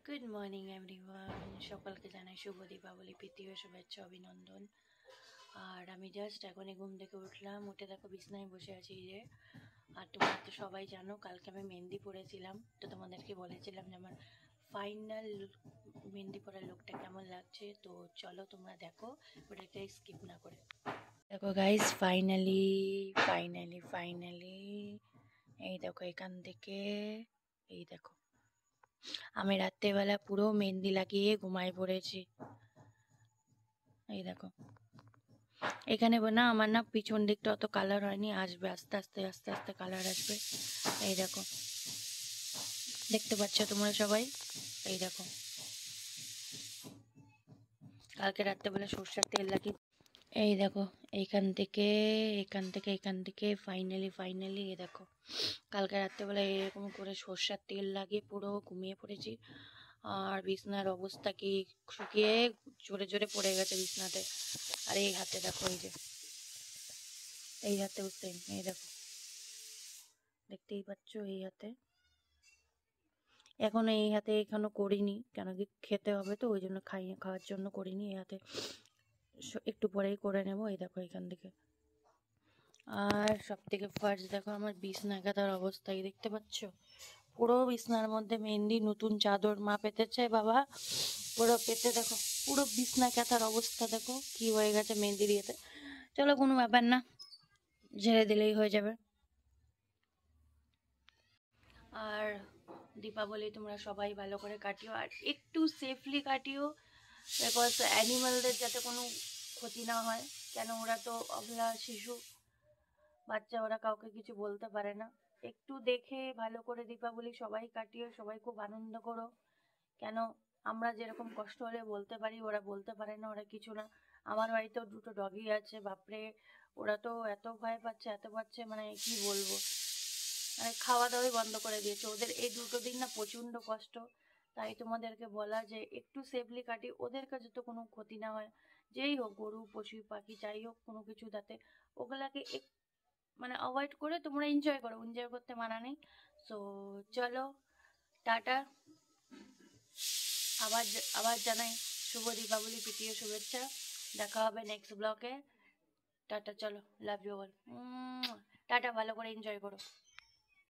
Good morning everyone, সকলকে জানাই শুভ দীপাবলি, প্রীতি ও শুভেচ্ছা অভিনন্দন। আর আমি জাস্ট এখনই ঘুম থেকে উঠলাম, উঠে দেখো বিছনায় বসে আছি যে। আর তোমরা তো সবাই জানো কালকে আমি মেহেন্দি পরেছিলাম, তো তোমাদেরকে বলেছিলাম যে আমার ফাইনাল মেহেন্দি পরার লুকটা কেমন লাগছে। তো চলো তোমরা দেখো, ওটাকে স্কিপ না করে দেখো গাইস। ফাইনালি ফাইনালি ফাইনালি এই দেখো এখান থেকে, এই দেখো আমি রাত্রেবেলা পুরো মেহেন্দি লাগিয়ে ঘুমাই পড়েছি। এই দেখো এখানে না আমার না পিছন দিকটা অত কালার হয়নি, আসবে আস্তে আস্তে আস্তে আস্তে কালার আসবে। এই দেখো দেখতে পাচ্ছ তোমরা সবাই, এই দেখো কালকে রাত্রেবেলা সরষের তেল লাগিয়ে, এই দেখো এইখান থেকে এখান থেকে এখান থেকে ফাইনালি ফাইনালি এই দেখো কালকে রাত্রেবেলা এরকম করে সরষের তেল লাগিয়ে পুরো ঘুমিয়ে পড়েছি। আর বিছনার অবস্থা কি, শুকিয়ে জোরে জোরে পড়ে গেছে বিছনাতে। আর এই হাতে দেখো, এই যে এই হাতে উঠতে, এই দেখো দেখতেই পাচ্ছ এই হাতে, এখনো এই হাতে এখনো করিনি, কেন কি খেতে হবে তো ওই জন্য খাওয়ার জন্য করিনি। এই হাতে একটু পরেই করে নেব। এই দেখো এখান থেকে। আর সব থেকে ফার্স্ট দেখো আমার বিছনা কাঁথার অবস্থা, এই দেখতে পাচ্ছ পুরো বিছনার মধ্যে মেহেন্দি, নতুন চাদর মা পেতেছে বাবা, পুরো পেতে দেখো পুরো বিছনা কাঁথার অবস্থা দেখো কি হয়ে গেছে মেহেন্দি দিয়েতে। চলো কোনো ব্যাপার না, ঝেড়ে দিলেই হয়ে যাবে। আর দীপাবলি তোমরা সবাই ভালো করে কাটিও, আর একটু সেফলি কাটিও, বিকজ অ্যানিমালদের যাতে কোনো ক্ষতি না হয়, কেন ওরা তো অবলা শিশু বাচ্চা, ওরা কাউকে কিছু বলতে পারে না। একটু দেখে ভালো করে দীপাবলি সবাই কাটিও, সবাই খুব আনন্দ করো। কেন আমরা যেরকম কষ্ট হলে বলতে পারি, ওরা বলতে পারে না, ওরা কিছু না। আমার বাড়িতেও দুটো ডগি আছে, বাপরে ওরা তো এত ভয় পাচ্ছে এত পাচ্ছে, মানে কি বলবো, মানে খাওয়া দাওয়াই বন্ধ করে দিয়েছে। ওদের এই দুটো দিন না প্রচণ্ড কষ্ট, তাই তোমাদেরকে বলা যে একটু সেফলি কাটি, ওদের কাছে তো কোনো ক্ষতি না হয়। যেই হোক, গরু পশু পাখি যাই হোক, কোনো কিছু যাতে ওগুলাকে মানে অ্যাভয়েড করে তোমরা এনজয় করো, এনজয় করতে মানা নেই। সো চলো টাটা, আবার আবার জানাই শুভ দীপাবলি, প্রীতীয় শুভেচ্ছা। দেখা হবে নেক্সট ব্লগে। টাটা, চলো, লাভ ইউ অল, টাটা, ভালো করে এনজয় করো।